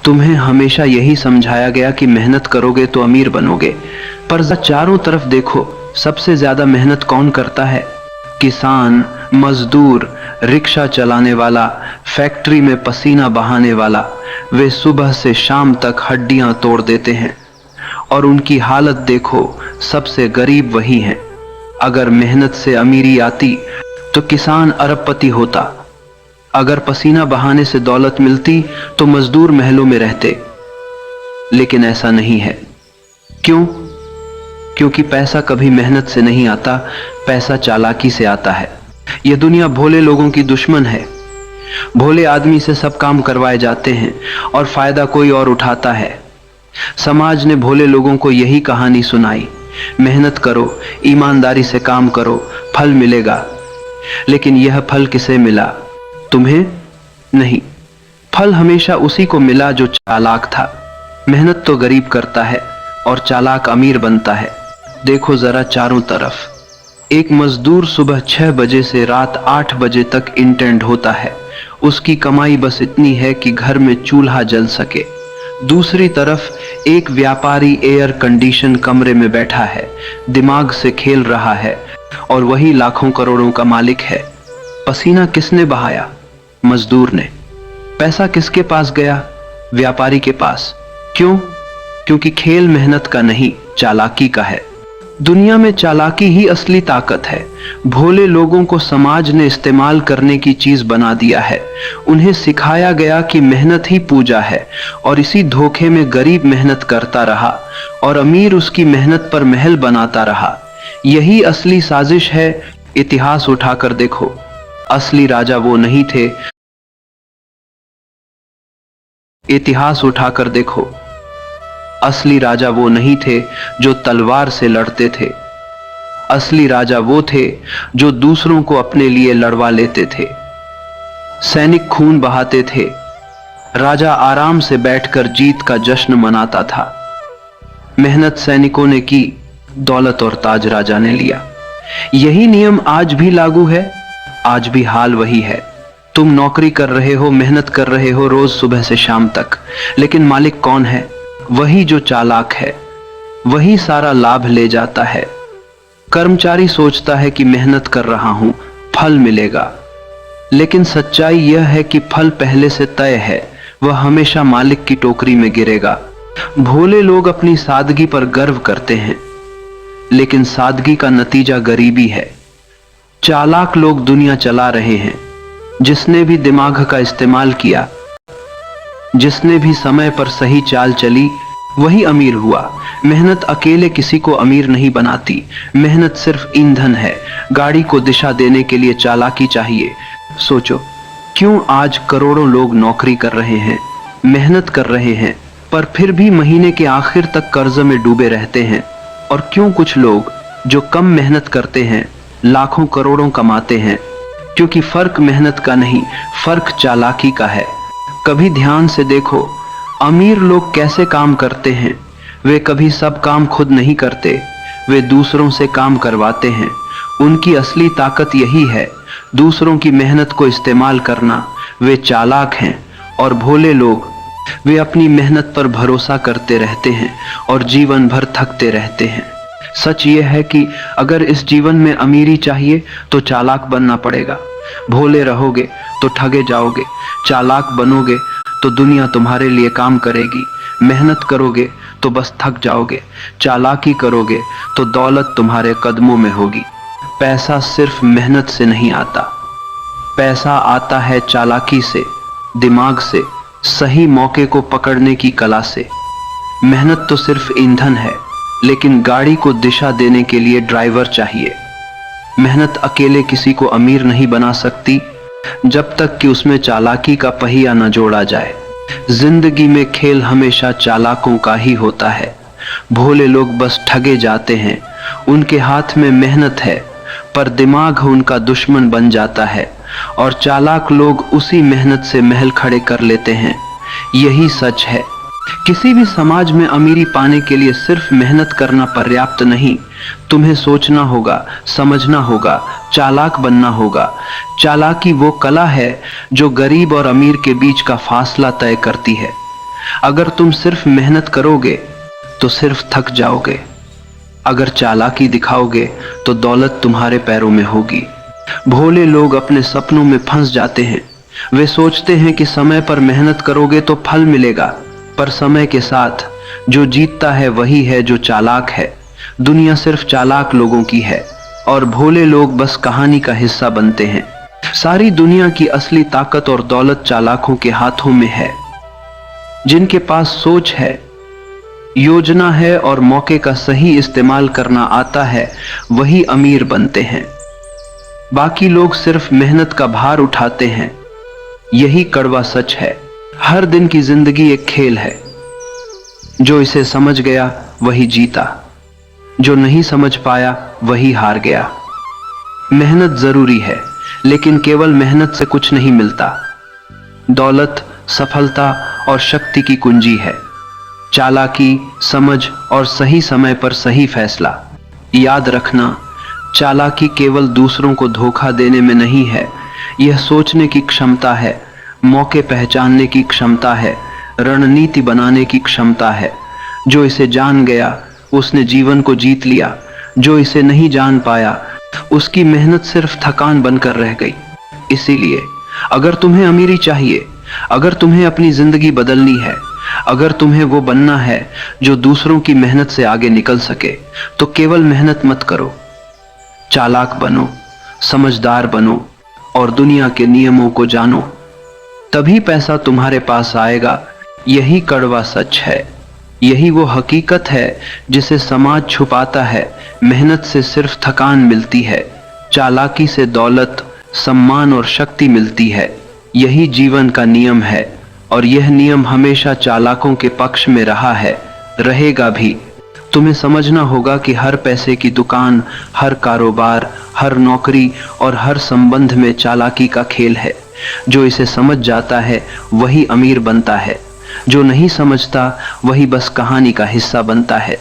तुम्हें हमेशा यही समझाया गया कि मेहनत करोगे तो अमीर बनोगे, पर चारों तरफ देखो, सबसे ज्यादा मेहनत कौन करता है? किसान, मजदूर, रिक्शा चलाने वाला, फैक्ट्री में पसीना बहाने वाला। वे सुबह से शाम तक हड्डियां तोड़ देते हैं और उनकी हालत देखो, सबसे गरीब वही हैं। अगर मेहनत से अमीरी आती तो किसान अरबपति होता, अगर पसीना बहाने से दौलत मिलती तो मजदूर महलों में रहते। लेकिन ऐसा नहीं है। क्यों? क्योंकि पैसा कभी मेहनत से नहीं आता, पैसा चालाकी से आता है। यह दुनिया भोले लोगों की दुश्मन है। भोले आदमी से सब काम करवाए जाते हैं और फायदा कोई और उठाता है। समाज ने भोले लोगों को यही कहानी सुनाई, मेहनत करो, ईमानदारी से काम करो, फल मिलेगा। लेकिन यह फल किसे मिला? तुम्हें नहीं। फल हमेशा उसी को मिला जो चालाक था। मेहनत तो गरीब करता है और चालाक अमीर बनता है। देखो जरा चारों तरफ। एक मजदूर सुबह 6 बजे से रात 8 बजे तक इंटेंड होता है। उसकी कमाई बस इतनी है कि घर में चूल्हा जल सके। दूसरी तरफ एक व्यापारी एयर कंडीशन कमरे में बैठा है, दिमाग से खेल रहा है और वही लाखों करोड़ों का मालिक है। पसीना किसने बहाया? मजदूर ने। पैसा किसके पास गया? व्यापारी के पास। क्यों? क्योंकि खेल मेहनत का नहीं, चालाकी का है। दुनिया में चालाकी ही असली ताकत है। भोले लोगों को समाज ने इस्तेमाल करने की चीज बना दिया है। उन्हें सिखाया गया कि मेहनत ही पूजा है और इसी धोखे में गरीब मेहनत करता रहा और अमीर उसकी मेहनत पर महल बनाता रहा। यही असली साजिश है। इतिहास उठाकर देखो, असली राजा वो नहीं थे। इतिहास उठाकर देखो, असली राजा वो नहीं थे जो तलवार से लड़ते थे। असली राजा वो थे जो दूसरों को अपने लिए लड़वा लेते थे। सैनिक खून बहाते थे, राजा आराम से बैठकर जीत का जश्न मनाता था। मेहनत सैनिकों ने की, दौलत और ताज राजा ने लिया। यही नियम आज भी लागू है। आज भी हाल वही है। तुम नौकरी कर रहे हो, मेहनत कर रहे हो रोज सुबह से शाम तक, लेकिन मालिक कौन है? वही जो चालाक है। वही सारा लाभ ले जाता है। कर्मचारी सोचता है कि मेहनत कर रहा हूं, फल मिलेगा, लेकिन सच्चाई यह है कि फल पहले से तय है। वह हमेशा मालिक की टोकरी में गिरेगा। भोले लोग अपनी सादगी पर गर्व करते हैं, लेकिन सादगी का नतीजा गरीबी है। चालाक लोग दुनिया चला रहे हैं। जिसने भी दिमाग का इस्तेमाल किया, जिसने भी समय पर सही चाल चली, वही अमीर हुआ। मेहनत अकेले किसी को अमीर नहीं बनाती। मेहनत सिर्फ ईंधन है। गाड़ी को दिशा देने के लिए चालाकी चाहिए। सोचो, क्यों आज करोड़ों लोग नौकरी कर रहे हैं, मेहनत कर रहे हैं, पर फिर भी महीने के आखिर तक कर्ज में डूबे रहते हैं? और क्यों कुछ लोग जो कम मेहनत करते हैं लाखों करोड़ों कमाते हैं? क्योंकि फर्क मेहनत का नहीं, फर्क चालाकी का है। कभी ध्यान से देखो, अमीर लोग कैसे काम करते हैं। वे कभी सब काम खुद नहीं करते, वे दूसरों से काम करवाते हैं। उनकी असली ताकत यही है, दूसरों की मेहनत को इस्तेमाल करना। वे चालाक हैं। और भोले लोग, वे अपनी मेहनत पर भरोसा करते रहते हैं और जीवन भर थकते रहते हैं। सच यह है कि अगर इस जीवन में अमीरी चाहिए तो चालाक बनना पड़ेगा। भोले रहोगे तो ठगे जाओगे, चालाक बनोगे तो दुनिया तुम्हारे लिए काम करेगी। मेहनत करोगे तो बस थक जाओगे, चालाकी करोगे तो दौलत तुम्हारे कदमों में होगी। पैसा सिर्फ मेहनत से नहीं आता, पैसा आता है चालाकी से, दिमाग से, सही मौके को पकड़ने की कला से। मेहनत तो सिर्फ ईंधन है, लेकिन गाड़ी को दिशा देने के लिए ड्राइवर चाहिए। मेहनत अकेले किसी को अमीर नहीं बना सकती जब तक कि उसमें चालाकी का पहिया न जोड़ा जाए। जिंदगी में खेल हमेशा चालाकों का ही होता है। भोले लोग बस ठगे जाते हैं। उनके हाथ में मेहनत है, पर दिमाग उनका दुश्मन बन जाता है और चालाक लोग उसी मेहनत से महल खड़े कर लेते हैं। यही सच है। किसी भी समाज में अमीरी पाने के लिए सिर्फ मेहनत करना पर्याप्त नहीं। तुम्हें सोचना होगा, समझना होगा, चालाक बनना होगा। चालाकी वो कला है जो गरीब और अमीर के बीच का फासला तय करती है। अगर तुम सिर्फ मेहनत करोगे तो सिर्फ थक जाओगे। अगर चालाकी दिखाओगे तो दौलत तुम्हारे पैरों में होगी। भोले लोग अपने सपनों में फंस जाते हैं। वे सोचते हैं कि समय पर मेहनत करोगे तो फल मिलेगा, पर समय के साथ जो जीतता है वही है जो चालाक है। दुनिया सिर्फ चालाक लोगों की है और भोले लोग बस कहानी का हिस्सा बनते हैं। सारी दुनिया की असली ताकत और दौलत चालाकों के हाथों में है। जिनके पास सोच है, योजना है और मौके का सही इस्तेमाल करना आता है, वही अमीर बनते हैं। बाकी लोग सिर्फ मेहनत का भार उठाते हैं। यही कड़वा सच है। हर दिन की जिंदगी एक खेल है। जो इसे समझ गया वही जीता, जो नहीं समझ पाया वही हार गया। मेहनत जरूरी है, लेकिन केवल मेहनत से कुछ नहीं मिलता। दौलत, सफलता और शक्ति की कुंजी है। चालाकी, समझ और सही समय पर सही फैसला। याद रखना, चालाकी केवल दूसरों को धोखा देने में नहीं है, यह सोचने की क्षमता है, मौके पहचानने की क्षमता है, रणनीति बनाने की क्षमता है। जो इसे जान गया उसने जीवन को जीत लिया। जो इसे नहीं जान पाया उसकी मेहनत सिर्फ थकान बनकर रह गई। इसीलिए अगर तुम्हें अमीरी चाहिए, अगर तुम्हें अपनी जिंदगी बदलनी है, अगर तुम्हें वो बनना है जो दूसरों की मेहनत से आगे निकल सके, तो केवल मेहनत मत करो, चालाक बनो, समझदार बनो और दुनिया के नियमों को जानो। तभी पैसा तुम्हारे पास आएगा। यही कड़वा सच है। यही वो हकीकत है जिसे समाज छुपाता है। मेहनत से सिर्फ थकान मिलती है, चालाकी से दौलत, सम्मान और शक्ति मिलती है। यही जीवन का नियम है और यह नियम हमेशा चालाकों के पक्ष में रहा है, रहेगा भी। तुम्हें समझना होगा कि हर पैसे की दुकान, हर कारोबार, हर नौकरी और हर संबंध में चालाकी का खेल है। जो इसे समझ जाता है वही अमीर बनता है। जो नहीं समझता वही बस कहानी का हिस्सा बनता है।